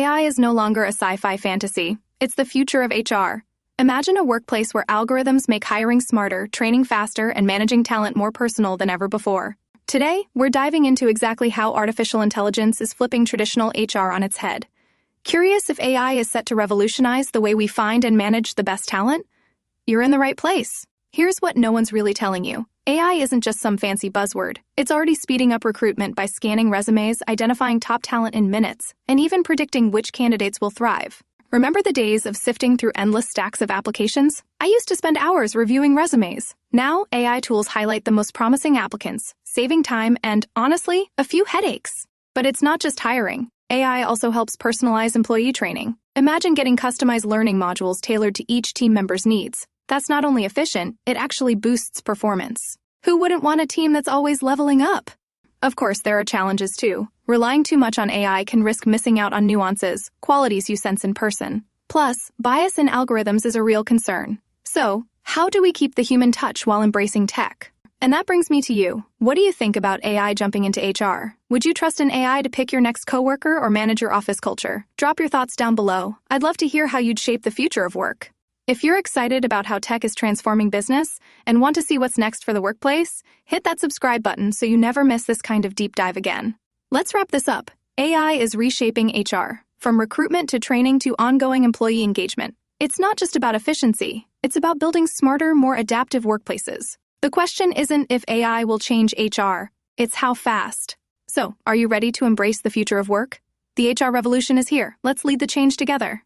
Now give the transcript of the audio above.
AI is no longer a sci-fi fantasy. It's the future of HR. Imagine a workplace where algorithms make hiring smarter, training faster, and managing talent more personal than ever before. Today, we're diving into exactly how artificial intelligence is flipping traditional HR on its head. Curious if AI is set to revolutionize the way we find and manage the best talent? You're in the right place. Here's what no one's really telling you. AI isn't just some fancy buzzword. It's already speeding up recruitment by scanning resumes, identifying top talent in minutes, and even predicting which candidates will thrive. Remember the days of sifting through endless stacks of applications? I used to spend hours reviewing resumes. Now, AI tools highlight the most promising applicants, saving time and, honestly, a few headaches. But it's not just hiring. AI also helps personalize employee training. Imagine getting customized learning modules tailored to each team member's needs. That's not only efficient, it actually boosts performance. Who wouldn't want a team that's always leveling up? Of course, there are challenges too. Relying too much on AI can risk missing out on nuances, qualities you sense in person. Plus, bias in algorithms is a real concern. So, how do we keep the human touch while embracing tech? And that brings me to you. What do you think about AI jumping into HR? Would you trust an AI to pick your next coworker or manage your office culture? Drop your thoughts down below. I'd love to hear how you'd shape the future of work. If you're excited about how tech is transforming business and want to see what's next for the workplace, hit that subscribe button so you never miss this kind of deep dive again. Let's wrap this up. AI is reshaping HR, from recruitment to training to ongoing employee engagement. It's not just about efficiency. It's about building smarter, more adaptive workplaces. The question isn't if AI will change HR, it's how fast. So, are you ready to embrace the future of work? The HR revolution is here. Let's lead the change together.